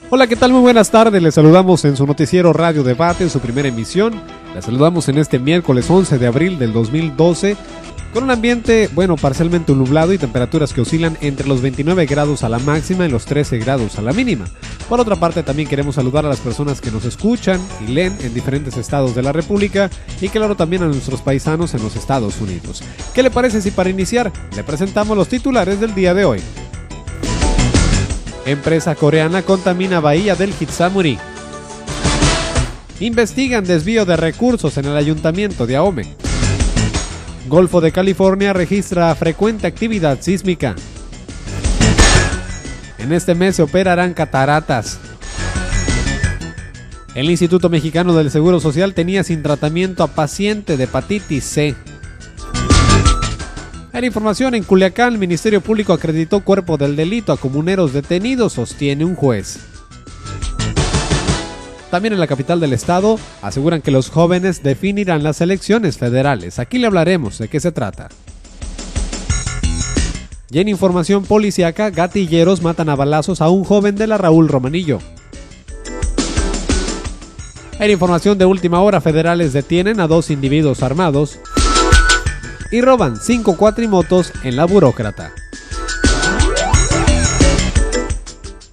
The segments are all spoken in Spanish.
Hola, ¿qué tal? Muy buenas tardes, les saludamos en su noticiero Radio Debate, en su primera emisión. Les saludamos en este miércoles 11 de abril del 2012, con un ambiente, parcialmente nublado y temperaturas que oscilan entre los 29 grados a la máxima y los 13 grados a la mínima. Por otra parte, también queremos saludar a las personas que nos escuchan y leen en diferentes estados de la República y claro también a nuestros paisanos en los Estados Unidos. ¿Qué le parece si para iniciar le presentamos los titulares del día de hoy? Empresa coreana contamina bahía del Hitsamuri. Investigan desvío de recursos en el ayuntamiento de Ahome. Golfo de California registra frecuente actividad sísmica. En este mes se operarán cataratas. El Instituto Mexicano del Seguro Social tenía sin tratamiento a paciente de hepatitis C. En información, en Culiacán, el Ministerio Público acreditó cuerpo del delito a comuneros detenidos, sostiene un juez. También en la capital del estado, aseguran que los jóvenes definirán las elecciones federales. Aquí le hablaremos de qué se trata. Y en información policíaca, gatilleros matan a balazos a un joven de la Raúl Romanillo. En información de última hora, federales detienen a 2 individuos armados y roban 5 cuatrimotos en la burócrata.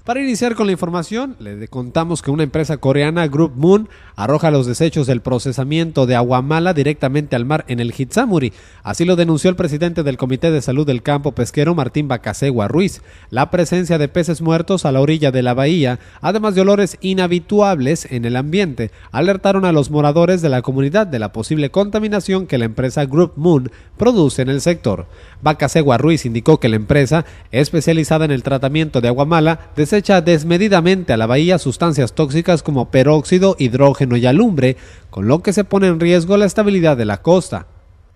Para iniciar con la información, le contamos que una empresa coreana, Group Moon, arroja los desechos del procesamiento de agua mala directamente al mar en el Hitsamuri. Así lo denunció el presidente del Comité de Salud del Campo Pesquero, Martín Bacasegua Ruiz. La presencia de peces muertos a la orilla de la bahía, además de olores inhabituables en el ambiente, alertaron a los moradores de la comunidad de la posible contaminación que la empresa Group Moon produce en el sector. Bacasegua Ruiz indicó que la empresa, especializada en el tratamiento de agua mala, desecha desmedidamente a la bahía sustancias tóxicas como peróxido, hidrógeno y alumbre, con lo que se pone en riesgo la estabilidad de la costa.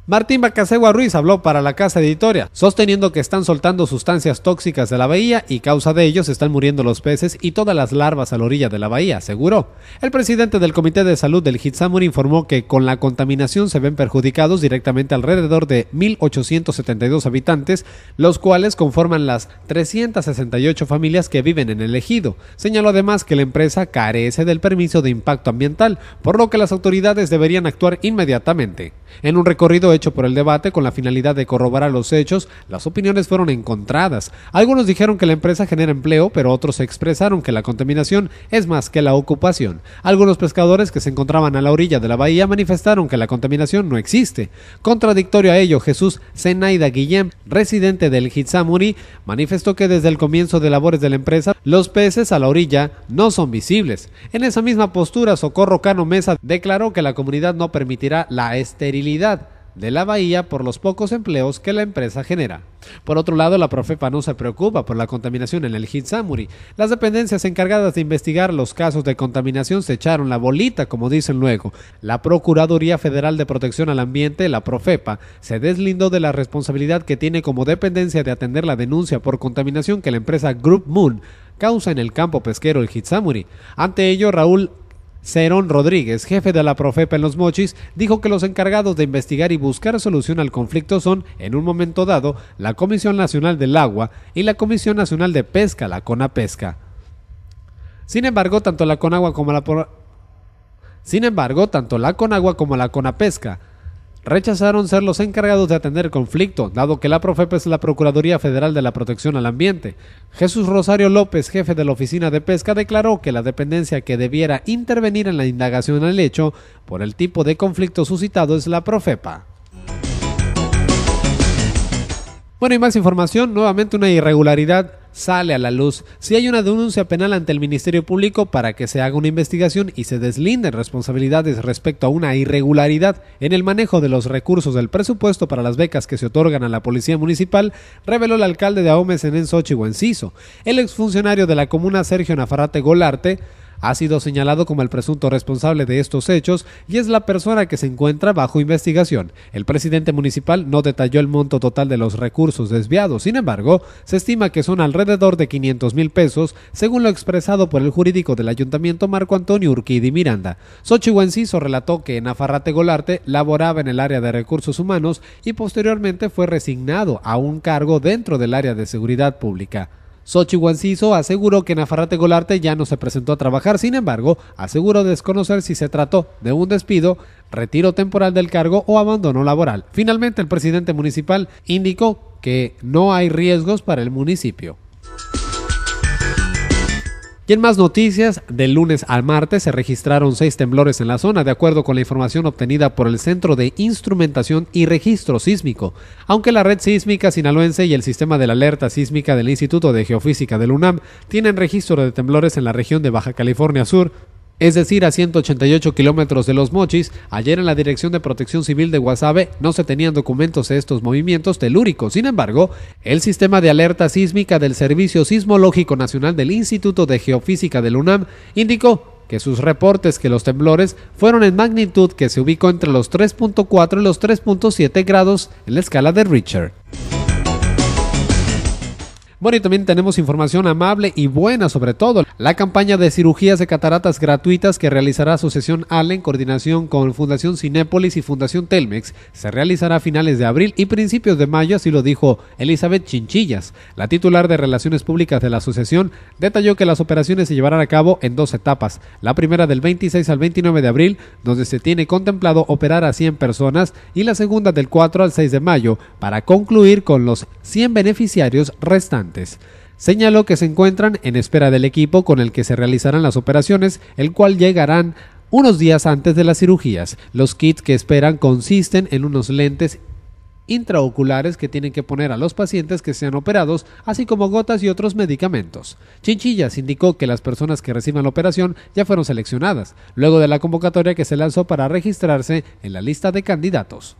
Martín Bacasegua Ruiz habló para la Casa Editoria, sosteniendo que están soltando sustancias tóxicas de la bahía y causa de ellos están muriendo los peces y todas las larvas a la orilla de la bahía, aseguró. El presidente del Comité de Salud del Hitsamuri informó que con la contaminación se ven perjudicados directamente alrededor de 1,872 habitantes, los cuales conforman las 368 familias que viven en el ejido. Señaló además que la empresa carece del permiso de impacto ambiental, por lo que las autoridades deberían actuar inmediatamente. En un recorrido hecho por el debate con la finalidad de corroborar los hechos, las opiniones fueron encontradas. Algunos dijeron que la empresa genera empleo, pero otros expresaron que la contaminación es más que la ocupación. Algunos pescadores que se encontraban a la orilla de la bahía manifestaron que la contaminación no existe. Contradictorio a ello, Jesús Zenaida Guillén, residente del Hitsamuri, manifestó que desde el comienzo de labores de la empresa, los peces a la orilla no son visibles. En esa misma postura, Socorro Cano Mesa declaró que la comunidad no permitirá la esterilidad de la bahía por los pocos empleos que la empresa genera. Por otro lado, la Profepa no se preocupa por la contaminación en el Hitsamuri. Las dependencias encargadas de investigar los casos de contaminación se echaron la bolita, como dicen luego. La Procuraduría Federal de Protección al Ambiente, la Profepa, se deslindó de la responsabilidad que tiene como dependencia de atender la denuncia por contaminación que la empresa Group Moon causa en el campo pesquero el Hitsamuri. Ante ello, Raúl Cerón Rodríguez, jefe de la Profepa en Los Mochis, dijo que los encargados de investigar y buscar solución al conflicto son, en un momento dado, la Comisión Nacional del Agua y la Comisión Nacional de Pesca, la CONAPESCA. Sin embargo, tanto la Conagua como la CONAPESCA rechazaron ser los encargados de atender el conflicto, dado que la Profepa es la Procuraduría Federal de la Protección al Ambiente. Jesús Rosario López, jefe de la Oficina de Pesca, declaró que la dependencia que debiera intervenir en la indagación al hecho por el tipo de conflicto suscitado es la Profepa. Bueno, y más información, nuevamente una irregularidad sale a la luz. Si hay una denuncia penal ante el Ministerio Público para que se haga una investigación y se deslinden responsabilidades respecto a una irregularidad en el manejo de los recursos del presupuesto para las becas que se otorgan a la Policía Municipal, reveló el alcalde de Ahome, Zenén Xochitl Enciso. El exfuncionario de la comuna, Sergio Nafarrate Golarte, ha sido señalado como el presunto responsable de estos hechos y es la persona que se encuentra bajo investigación. El presidente municipal no detalló el monto total de los recursos desviados, sin embargo, se estima que son alrededor de 500,000 pesos, según lo expresado por el jurídico del ayuntamiento Marco Antonio Urquidi Miranda. Xochitl Enciso relató que Nafarrate Golarte laboraba en el área de recursos humanos y posteriormente fue resignado a un cargo dentro del área de seguridad pública. Xochitl Huanciso aseguró que Nafarrate Golarte ya no se presentó a trabajar, sin embargo, aseguró desconocer si se trató de un despido, retiro temporal del cargo o abandono laboral. Finalmente, el presidente municipal indicó que no hay riesgos para el municipio. Y en más noticias, del lunes al martes se registraron 6 temblores en la zona, de acuerdo con la información obtenida por el Centro de Instrumentación y Registro Sísmico, aunque la Red Sísmica Sinaloense y el Sistema de la Alerta Sísmica del Instituto de Geofísica del UNAM tienen registro de temblores en la región de Baja California Sur, es decir, a 188 kilómetros de Los Mochis. Ayer en la Dirección de Protección Civil de Guasave no se tenían documentos de estos movimientos telúricos. Sin embargo, el Sistema de Alerta Sísmica del Servicio Sismológico Nacional del Instituto de Geofísica del UNAM indicó que sus reportes que los temblores fueron en magnitud que se ubicó entre los 3.4 y los 3.7 grados en la escala de Richter. Bueno, y también tenemos información amable y buena, sobre todo la campaña de cirugías de cataratas gratuitas que realizará Asociación ALE en coordinación con Fundación Cinépolis y Fundación Telmex se realizará a finales de abril y principios de mayo, así lo dijo Elizabeth Chinchillas. La titular de Relaciones Públicas de la asociación detalló que las operaciones se llevarán a cabo en 2 etapas, la primera del 26 al 29 de abril, donde se tiene contemplado operar a 100 personas, y la segunda del 4 al 6 de mayo, para concluir con los 100 beneficiarios restantes. Señaló que se encuentran en espera del equipo con el que se realizarán las operaciones, el cual llegarán unos días antes de las cirugías. Los kits que esperan consisten en unos lentes intraoculares que tienen que poner a los pacientes que sean operados, así como gotas y otros medicamentos. Chinchillas indicó que las personas que reciban la operación ya fueron seleccionadas, luego de la convocatoria que se lanzó para registrarse en la lista de candidatos.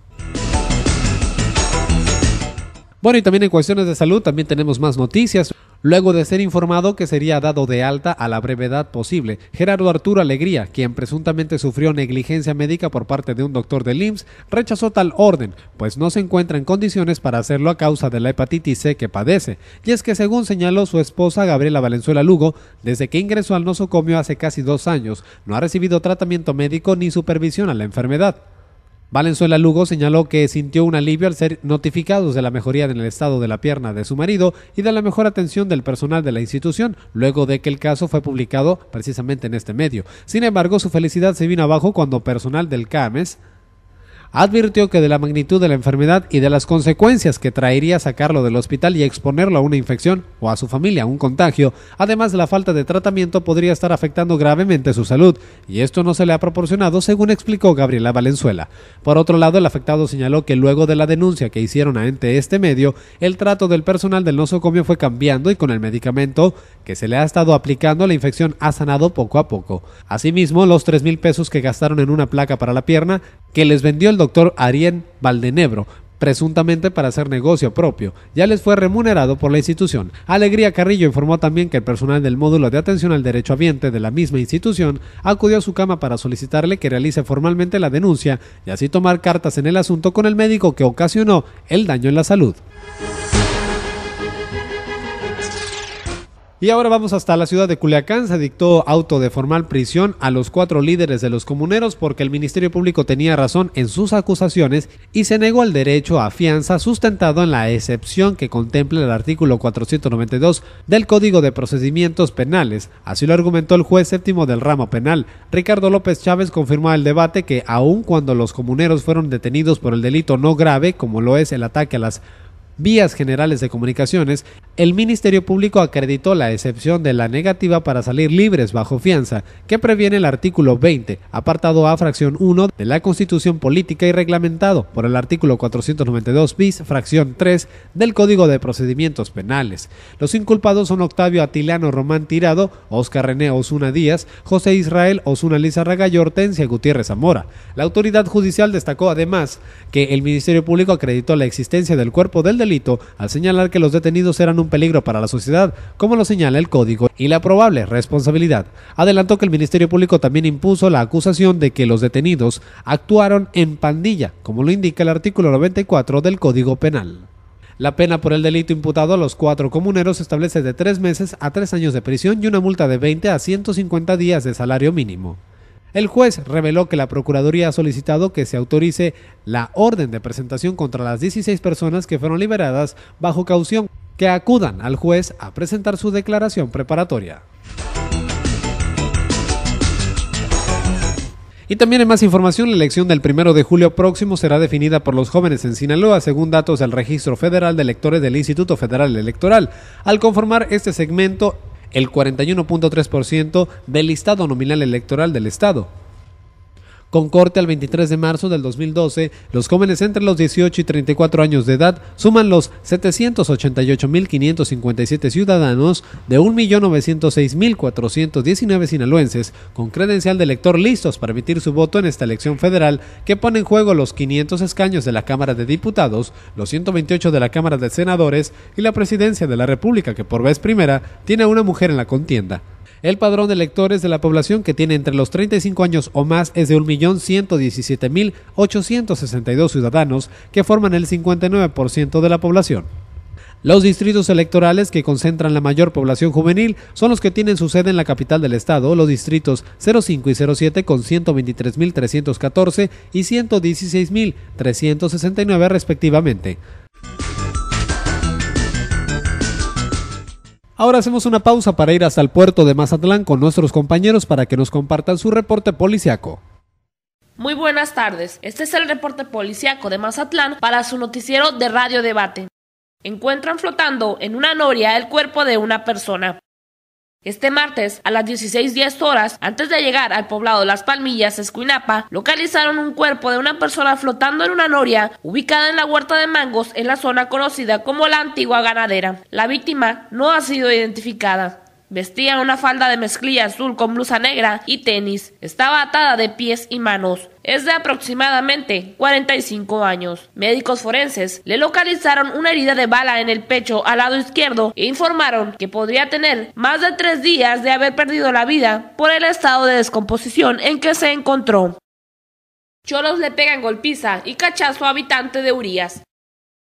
Bueno, y también en cuestiones de salud también tenemos más noticias. Luego de ser informado que sería dado de alta a la brevedad posible, Gerardo Arturo Alegría, quien presuntamente sufrió negligencia médica por parte de un doctor del IMSS, rechazó tal orden, pues no se encuentra en condiciones para hacerlo a causa de la hepatitis C que padece. Y es que, según señaló su esposa Gabriela Valenzuela Lugo, desde que ingresó al nosocomio hace casi 2 años, no ha recibido tratamiento médico ni supervisión a la enfermedad. Valenzuela Lugo señaló que sintió un alivio al ser notificados de la mejoría en el estado de la pierna de su marido y de la mejor atención del personal de la institución, luego de que el caso fue publicado precisamente en este medio. Sin embargo, su felicidad se vino abajo cuando personal del CAMES advirtió que de la magnitud de la enfermedad y de las consecuencias que traería sacarlo del hospital y exponerlo a una infección o a su familia a un contagio, además de la falta de tratamiento, podría estar afectando gravemente su salud, y esto no se le ha proporcionado, según explicó Gabriela Valenzuela. Por otro lado, el afectado señaló que luego de la denuncia que hicieron ante este medio, el trato del personal del nosocomio fue cambiando y con el medicamento que se le ha estado aplicando, la infección ha sanado poco a poco. Asimismo, los 3,000 pesos que gastaron en una placa para la pierna que les vendió el doctor Ariel Valdenebro, presuntamente para hacer negocio propio, ya les fue remunerado por la institución. Alegría Carrillo informó también que el personal del módulo de atención al derechohabiente de la misma institución acudió a su cama para solicitarle que realice formalmente la denuncia y así tomar cartas en el asunto con el médico que ocasionó el daño en la salud. Y ahora vamos hasta la ciudad de Culiacán. Se dictó auto de formal prisión a los 4 líderes de los comuneros porque el Ministerio Público tenía razón en sus acusaciones y se negó al derecho a fianza sustentado en la excepción que contempla el artículo 492 del Código de Procedimientos Penales. Así lo argumentó el juez séptimo del ramo penal. Ricardo López Chávez confirmó el debate que aun cuando los comuneros fueron detenidos por el delito no grave, como lo es el ataque a las vías generales de comunicaciones, el Ministerio Público acreditó la excepción de la negativa para salir libres bajo fianza, que previene el artículo 20, apartado A, fracción 1 de la Constitución Política y reglamentado por el artículo 492 bis, fracción 3 del Código de Procedimientos Penales. Los inculpados son Octavio Atiliano Román Tirado, Óscar René Osuna Díaz, José Israel Osuna Lizárraga y Hortensia Gutiérrez Zamora. La autoridad judicial destacó además que el Ministerio Público acreditó la existencia del cuerpo del delito al señalar que los detenidos eran un peligro para la sociedad, como lo señala el Código, y la probable responsabilidad. Adelantó que el Ministerio Público también impuso la acusación de que los detenidos actuaron en pandilla, como lo indica el artículo 94 del Código Penal. La pena por el delito imputado a los 4 comuneros se establece de 3 meses a 3 años de prisión y una multa de 20 a 150 días de salario mínimo. El juez reveló que la Procuraduría ha solicitado que se autorice la orden de presentación contra las 16 personas que fueron liberadas bajo caución, que acudan al juez a presentar su declaración preparatoria. Y también en más información, la elección del 1 de julio próximo será definida por los jóvenes en Sinaloa, según datos del Registro Federal de Electores del Instituto Federal Electoral. Al conformar este segmento, el 41.3% del listado nominal electoral del estado. Con corte al 23 de marzo del 2012, los jóvenes entre los 18 y 34 años de edad suman los 788.557 ciudadanos de 1.906.419 sinaloenses con credencial de elector listos para emitir su voto en esta elección federal que pone en juego los 500 escaños de la Cámara de Diputados, los 128 de la Cámara de Senadores y la Presidencia de la República, que por vez primera tiene a una mujer en la contienda. El padrón de electores de la población que tiene entre los 35 años o más es de 1.117.862 ciudadanos, que forman el 59% de la población. Los distritos electorales que concentran la mayor población juvenil son los que tienen su sede en la capital del estado, los distritos 05 y 07 con 123.314 y 116.369 respectivamente. Ahora hacemos una pausa para ir hasta el puerto de Mazatlán con nuestros compañeros para que nos compartan su reporte policiaco. Muy buenas tardes, este es el reporte policiaco de Mazatlán para su noticiero de Radio Debate. Encuentran flotando en una noria el cuerpo de una persona. Este martes, a las 16:10 horas, antes de llegar al poblado Las Palmillas, Escuinapa, localizaron un cuerpo de una persona flotando en una noria ubicada en la huerta de mangos en la zona conocida como la Antigua Ganadera. La víctima no ha sido identificada. Vestía una falda de mezclilla azul con blusa negra y tenis. Estaba atada de pies y manos. Es de aproximadamente 45 años. Médicos forenses le localizaron una herida de bala en el pecho al lado izquierdo e informaron que podría tener más de 3 días de haber perdido la vida por el estado de descomposición en que se encontró. Cholos le pegan golpiza y cachazo a habitante de Urias.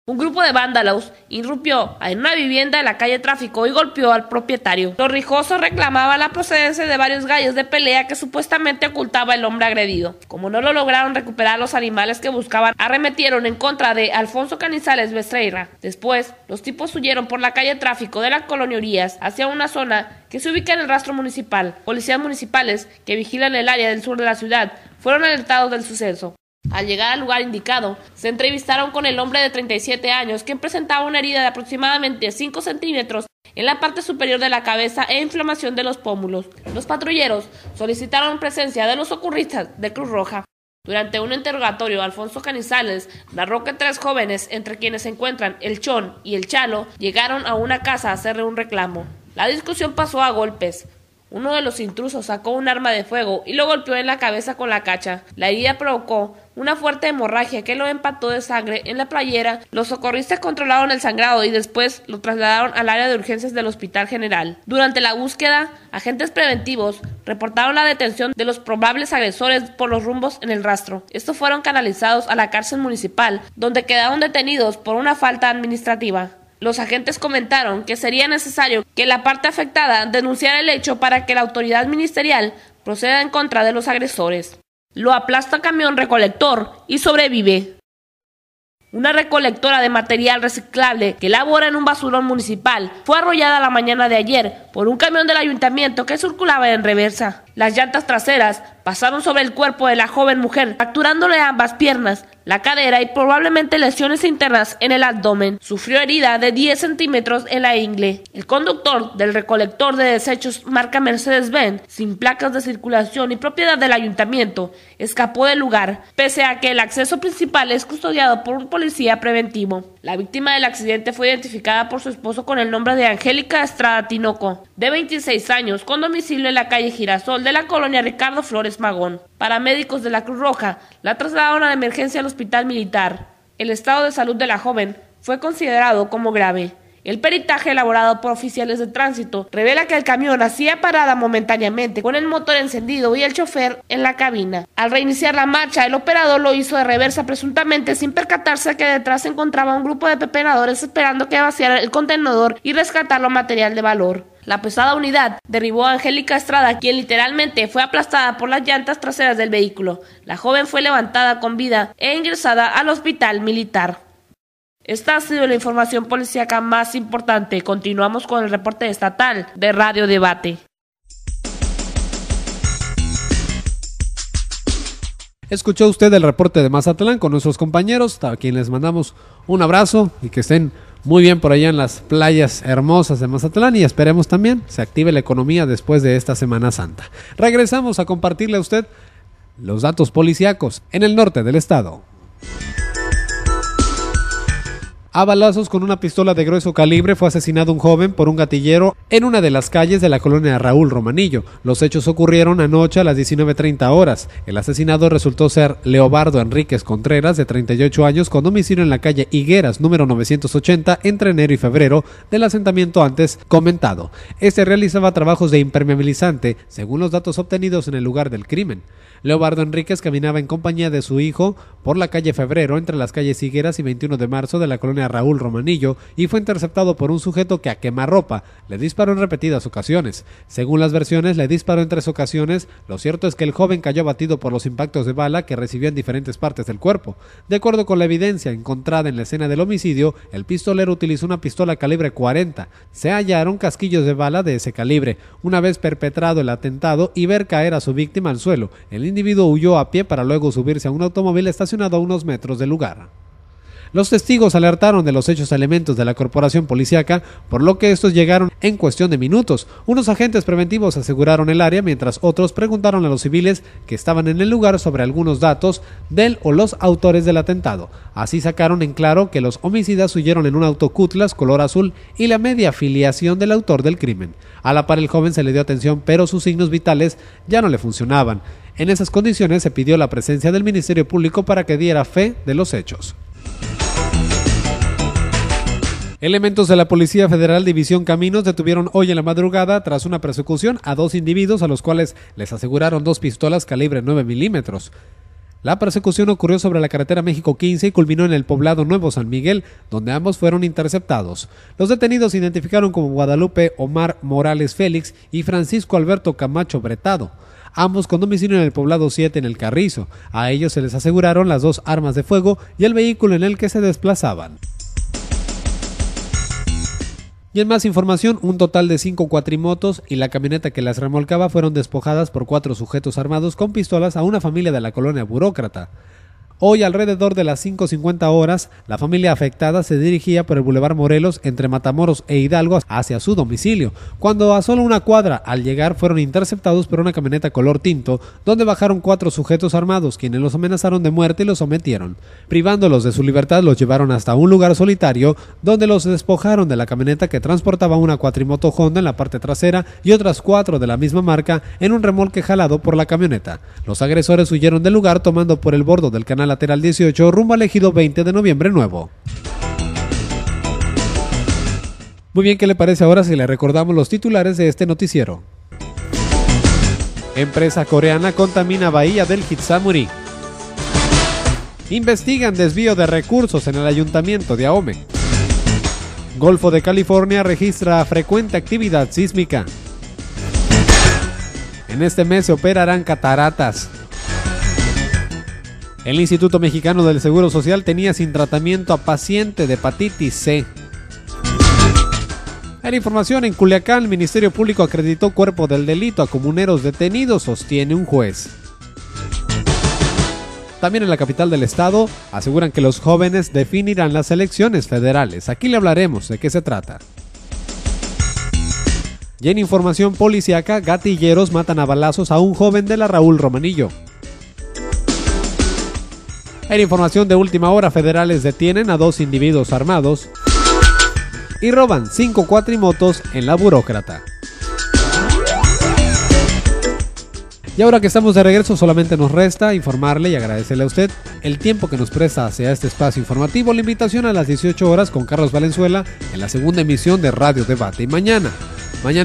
Un grupo de vándalos irrumpió en una vivienda en la calle Tráfico y golpeó al propietario. Los rijosos reclamaban la procedencia de varios gallos de pelea que supuestamente ocultaba el hombre agredido. Como no lo lograron recuperar los animales que buscaban, arremetieron en contra de Alfonso Canizales Becerra. Después, los tipos huyeron por la calle Tráfico de la colonia Urias hacia una zona que se ubica en el rastro municipal. Policías municipales que vigilan el área del sur de la ciudad fueron alertados del suceso. Al llegar al lugar indicado, se entrevistaron con el hombre de 37 años, quien presentaba una herida de aproximadamente 5 centímetros en la parte superior de la cabeza e inflamación de los pómulos. Los patrulleros solicitaron presencia de los socorristas de Cruz Roja. Durante un interrogatorio, Alfonso Canizales narró que 3 jóvenes, entre quienes se encuentran el Chon y el Chalo, llegaron a una casa a hacerle un reclamo. La discusión pasó a golpes. Uno de los intrusos sacó un arma de fuego y lo golpeó en la cabeza con la cacha. La herida provocó una fuerte hemorragia que lo empapó de sangre en la playera. Los socorristas controlaron el sangrado y después lo trasladaron al área de urgencias del Hospital General. Durante la búsqueda, agentes preventivos reportaron la detención de los probables agresores por los rumbos en el rastro. Estos fueron canalizados a la cárcel municipal, donde quedaron detenidos por una falta administrativa. Los agentes comentaron que sería necesario que la parte afectada denunciara el hecho para que la autoridad ministerial proceda en contra de los agresores. Lo aplasta camión recolector y sobrevive. Una recolectora de material reciclable que labora en un basurón municipal fue arrollada la mañana de ayer por un camión del ayuntamiento que circulaba en reversa. Las llantas traseras pasaron sobre el cuerpo de la joven mujer, fracturándole ambas piernas, la cadera y probablemente lesiones internas en el abdomen. Sufrió herida de 10 centímetros en la ingle. El conductor del recolector de desechos marca Mercedes-Benz, sin placas de circulación y propiedad del ayuntamiento, escapó del lugar, pese a que el acceso principal es custodiado por un policía preventivo. La víctima del accidente fue identificada por su esposo con el nombre de Angélica Estrada Tinoco, de 26 años, con domicilio en la calle Girasol de la colonia Ricardo Flores Magón. Paramédicos de la Cruz Roja la trasladaron a emergencia al hospital militar. El estado de salud de la joven fue considerado como grave. El peritaje elaborado por oficiales de tránsito revela que el camión hacía parada momentáneamente con el motor encendido y el chofer en la cabina. Al reiniciar la marcha, el operador lo hizo de reversa presuntamente sin percatarse que detrás se encontraba un grupo de pepenadores esperando que vaciara el contenedor y rescatar lo material de valor. La pesada unidad derribó a Angélica Estrada, quien literalmente fue aplastada por las llantas traseras del vehículo. La joven fue levantada con vida e ingresada al hospital militar. Esta ha sido la información policíaca más importante. Continuamos con el reporte estatal de Radio Debate. Escuchó usted el reporte de Mazatlán con nuestros compañeros, a quienes les mandamos un abrazo y que estén muy bien por allá en las playas hermosas de Mazatlán, y esperemos también se active la economía después de esta Semana Santa. Regresamos a compartirle a usted los datos policíacos en el norte del estado. A balazos con una pistola de grueso calibre fue asesinado un joven por un gatillero en una de las calles de la colonia Raúl Romanillo. Los hechos ocurrieron anoche a las 19:30 horas. El asesinado resultó ser Leobardo Enríquez Contreras, de 38 años, con domicilio en la calle Higueras, número 980, entre enero y febrero del asentamiento antes comentado. Este realizaba trabajos de impermeabilizante, según los datos obtenidos en el lugar del crimen. Leobardo Enríquez caminaba en compañía de su hijo por la calle Febrero entre las calles Higueras y 21 de marzo de la colonia Raúl Romanillo y fue interceptado por un sujeto que a quemarropa le disparó en repetidas ocasiones. Según las versiones, le disparó en 3 ocasiones. Lo cierto es que el joven cayó abatido por los impactos de bala que recibió en diferentes partes del cuerpo. De acuerdo con la evidencia encontrada en la escena del homicidio, el pistolero utilizó una pistola calibre 40. Se hallaron casquillos de bala de ese calibre. Una vez perpetrado el atentado y ver caer a su víctima al suelo, el individuo huyó a pie para luego subirse a un automóvil estacionado a unos metros del lugar. Los testigos alertaron de los hechos a elementos de la corporación policíaca, por lo que estos llegaron en cuestión de minutos. Unos agentes preventivos aseguraron el área, mientras otros preguntaron a los civiles que estaban en el lugar sobre algunos datos del o los autores del atentado. Así sacaron en claro que los homicidas huyeron en un auto Cutlass color azul y la media filiación del autor del crimen. A la par, el joven se le dio atención, pero sus signos vitales ya no le funcionaban. En esas condiciones se pidió la presencia del Ministerio Público para que diera fe de los hechos. Elementos de la Policía Federal División Caminos detuvieron hoy en la madrugada, tras una persecución, a 2 individuos a los cuales les aseguraron 2 pistolas calibre 9 milímetros. La persecución ocurrió sobre la carretera México 15 y culminó en el poblado Nuevo San Miguel, donde ambos fueron interceptados. Los detenidos se identificaron como Guadalupe Omar Morales Félix y Francisco Alberto Camacho Bretado, ambos con domicilio en el poblado 7 en el Carrizo. A ellos se les aseguraron las 2 armas de fuego y el vehículo en el que se desplazaban. Y en más información, un total de 5 cuatrimotos y la camioneta que las remolcaba fueron despojadas por 4 sujetos armados con pistolas a una familia de la colonia Burócrata. Hoy, alrededor de las 5:50 horas, la familia afectada se dirigía por el Boulevard Morelos entre Matamoros e Hidalgo hacia su domicilio, cuando a solo una cuadra al llegar fueron interceptados por una camioneta color tinto, donde bajaron 4 sujetos armados, quienes los amenazaron de muerte y los sometieron. Privándolos de su libertad, los llevaron hasta un lugar solitario, donde los despojaron de la camioneta que transportaba una cuatrimoto Honda en la parte trasera y otras 4 de la misma marca en un remolque jalado por la camioneta. Los agresores huyeron del lugar tomando por el bordo del canal lateral 18 rumbo al ejido 20 de Noviembre Nuevo. Muy bien, ¿qué le parece ahora si le recordamos los titulares de este noticiero? Empresa coreana contamina bahía del Hitsamuri. Investigan desvío de recursos en el ayuntamiento de Ahome. Golfo de California registra frecuente actividad sísmica. En este mes se operarán cataratas. El Instituto Mexicano del Seguro Social tenía sin tratamiento a paciente de hepatitis C. En información, en Culiacán, el Ministerio Público acreditó cuerpo del delito a comuneros detenidos, sostiene un juez. También en la capital del estado aseguran que los jóvenes definirán las elecciones federales. Aquí le hablaremos de qué se trata. Y en información policíaca, gatilleros matan a balazos a un joven de la Raúl Romanillo. En información de última hora, federales detienen a 2 individuos armados y roban 5 cuatrimotos en la Burócrata. Y ahora que estamos de regreso, solamente nos resta informarle y agradecerle a usted el tiempo que nos presta hacia este espacio informativo. La invitación a las 18 horas con Carlos Valenzuela en la segunda emisión de Radio Debate. Y mañana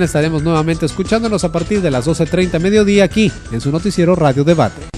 estaremos nuevamente escuchándonos a partir de las 12:30 mediodía aquí en su noticiero Radio Debate.